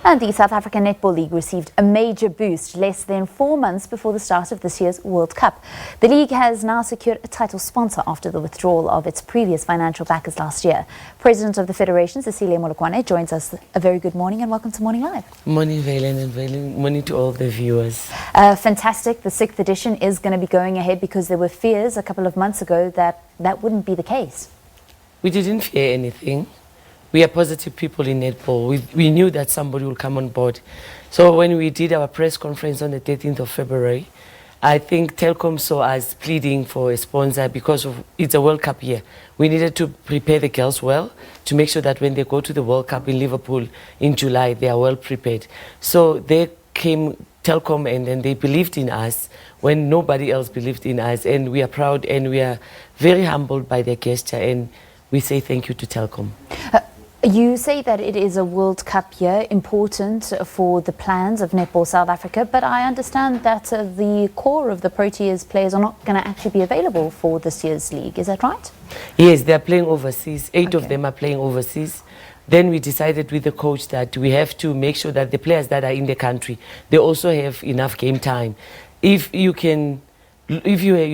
And the South African Netball League received a major boost less than 4 months before the start of this year's World Cup. The league has now secured a title sponsor after the withdrawal of its previous financial backers last year. President of the Federation, Cecilia Molokwane, joins us. A very good morning and welcome to Morning Live. Morning, Valen, and morning to all the viewers. Fantastic. The 6th edition is going to be going ahead because there were fears a couple of months ago that that wouldn't be the case. We didn't fear anything. We are positive people in netball. We knew that somebody will come on board. So when we did our press conference on the 13th of February, I think Telkom saw us pleading for a sponsor because it's a World Cup year. We needed to prepare the girls well to make sure that when they go to the World Cup in Liverpool in July, they are well prepared. So they came, Telkom, and then they believed in us when nobody else believed in us. And we are proud and we are very humbled by their gesture. And we say thank you to Telkom. You say that it is a World Cup year, important for the plans of Netball South Africa, but I understand that the core of the Proteas players are not going to actually be available for this year's league. Is that right? Yes, they are playing overseas. 8 of them are playing overseas. Then we decided with the coach that we have to make sure that the players that are in the country, they also have enough game time. If you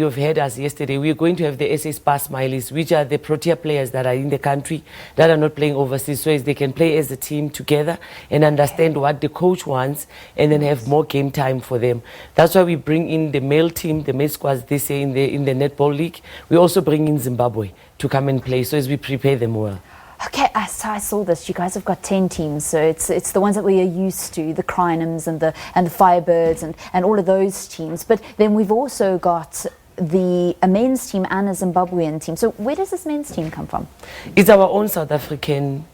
have heard us yesterday, we are going to have the SA Smileys, which are the Protea players that are in the country that are not playing overseas, so as they can play as a team together and understand what the coach wants and then have more game time for them. That's why we bring in the male team, the male squads this year in the Netball League. We also bring in Zimbabwe to come and play, so as we prepare them well. Okay, I saw this. You guys have got 10 teams, so it's the ones that we are used to, the Crinums and the Firebirds and all of those teams. But then we've also got a men's team and a Zimbabwean team. So where does this men's team come from? It's our own South African,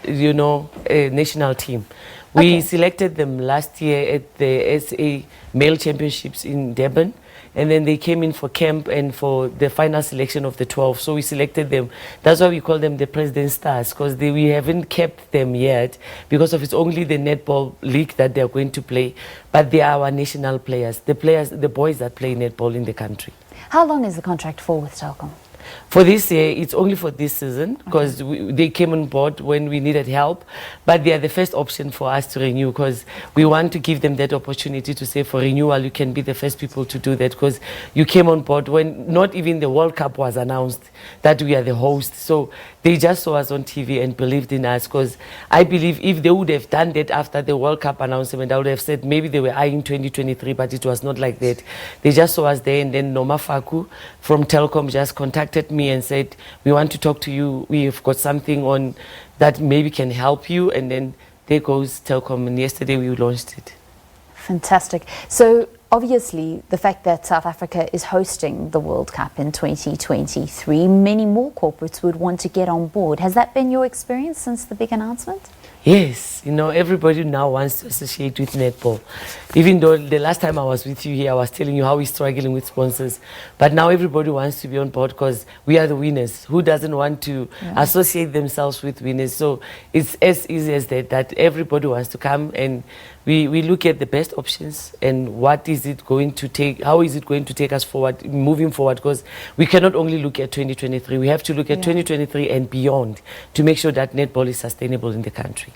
national team. We selected them last year at the SA Male Championships in Durban. And then they came in for camp and for the final selection of the 12. So we selected them. That's why we call them the President Stars, because we haven't kept them yet because of it's only the Netball League that they're going to play. But they are our national players, the boys that play netball in the country. How long is the contract for with Telkom? For this year, it's only for this season because they came on board when we needed help. But they are the first option for us to renew because we want to give them that opportunity to say for renewal, you can be the first people to do that because you came on board when not even the World Cup was announced that we are the host. So they just saw us on TV and believed in us because I believe if they would have done that after the World Cup announcement, I would have said maybe they were eyeing 2023, but it was not like that. They just saw us there, and then Noma Faku from Telkom just contacted me and said, we want to talk to you. We've got something on that maybe can help you. And then there goes Telkom, and yesterday we launched it. Fantastic. So obviously the fact that South Africa is hosting the World Cup in 2023, many more corporates would want to get on board. Has that been your experience since the big announcement? Yes, everybody now wants to associate with netball. Even though the last time I was with you here, I was telling you how we're struggling with sponsors. But now everybody wants to be on board because we are the winners. Who doesn't want to associate themselves with winners? So it's as easy as that everybody wants to come, and we look at the best options and what is it going to take, how is it going to take us forward, moving forward, because we cannot only look at 2023. We have to look at 2023 and beyond to make sure that netball is sustainable in the country.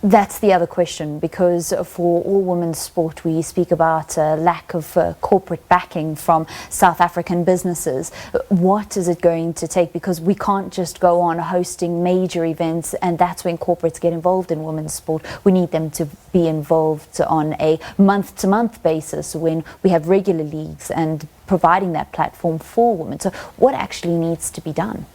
That's the other question, because for all women's sport we speak about a lack of corporate backing from South African businesses. What is it going to take? Because we can't just go on hosting major events and that's when corporates get involved in women's sport. We need them to be involved on a month-to-month basis when we have regular leagues and providing that platform for women. So what actually needs to be done?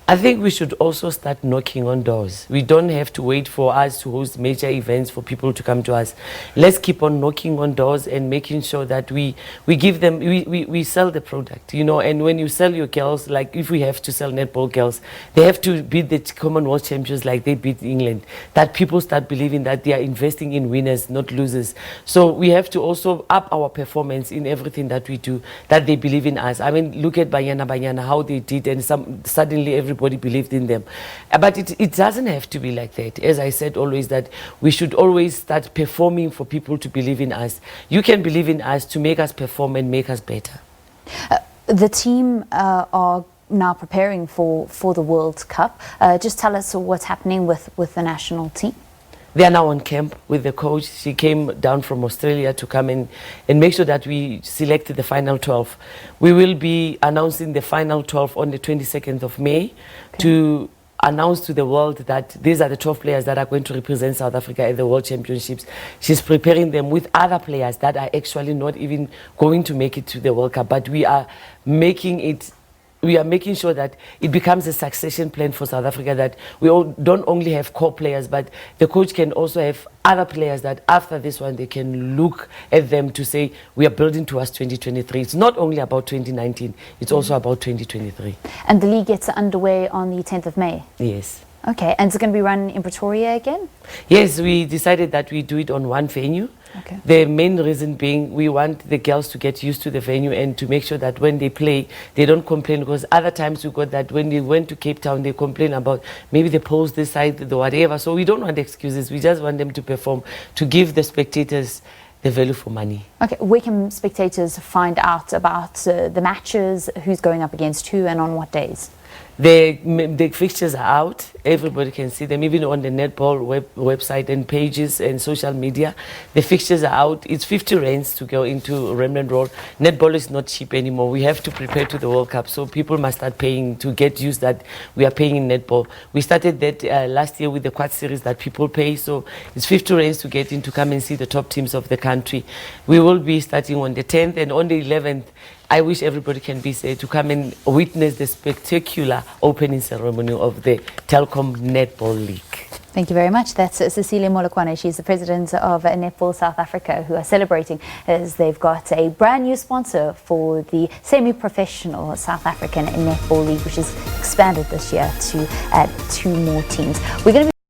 I think we should also start knocking on doors. We don't have to wait for us to host major events for people to come to us. Let's keep on knocking on doors and making sure that we give them, we sell the product, and when you sell your girls, like if we have to sell netball girls, they have to beat the Commonwealth champions like they beat England, that people start believing that they are investing in winners, not losers. So we have to also up our performance in everything that we do, that they believe in us. I mean, look at Banyana, how they did, and suddenly everybody believed in them. But it doesn't have to be like that. As I said always, that we should always start performing for people to believe in us. You can believe in us to make us perform and make us better. The team are now preparing for the World Cup. Just tell us what's happening with the national team. They are now on camp with the coach. She came down from Australia to come in and make sure that we selected the final 12. We will be announcing the final 12 on the 22nd of May to announce to the world that these are the 12 players that are going to represent South Africa at the World Championships. She's preparing them with other players that are actually not even going to make it to the World Cup, but we are making sure that it becomes a succession plan for South Africa, that we don't only have core players, but the coach can also have other players that after this one, they can look at them to say, we are building towards 2023. It's not only about 2019, it's also about 2023. And the league gets underway on the 10th of May? Yes. Okay, and it's going to be run in Pretoria again? Yes, we decided that we do it on one venue. Okay. The main reason being we want the girls to get used to the venue and to make sure that when they play, they don't complain, because other times we got that when they went to Cape Town, they complain about maybe the poles this side, the whatever. So we don't want excuses. We just want them to perform, to give the spectators the value for money. Okay, where can spectators find out about the matches, who's going up against who and on what days? The fixtures are out. Everybody can see them, even on the Netball website and pages and social media. The fixtures are out. It's 50 rands to go into Remnant Road. Netball is not cheap anymore. We have to prepare to the World Cup, so people must start paying to get used that we are paying in netball. We started that last year with the quad series that people pay, so it's 50 rands to get in to come and see the top teams of the country. We will be starting on the 10th, and on the 11th, I wish everybody can be safe to come and witness the spectacular opening ceremony of the Telkom Netball League. Thank you very much. That's Cecilia Molokwane. She's the president of Netball South Africa, who are celebrating as they've got a brand new sponsor for the semi-professional South African Netball League, which has expanded this year to add 2 more teams. We're going to be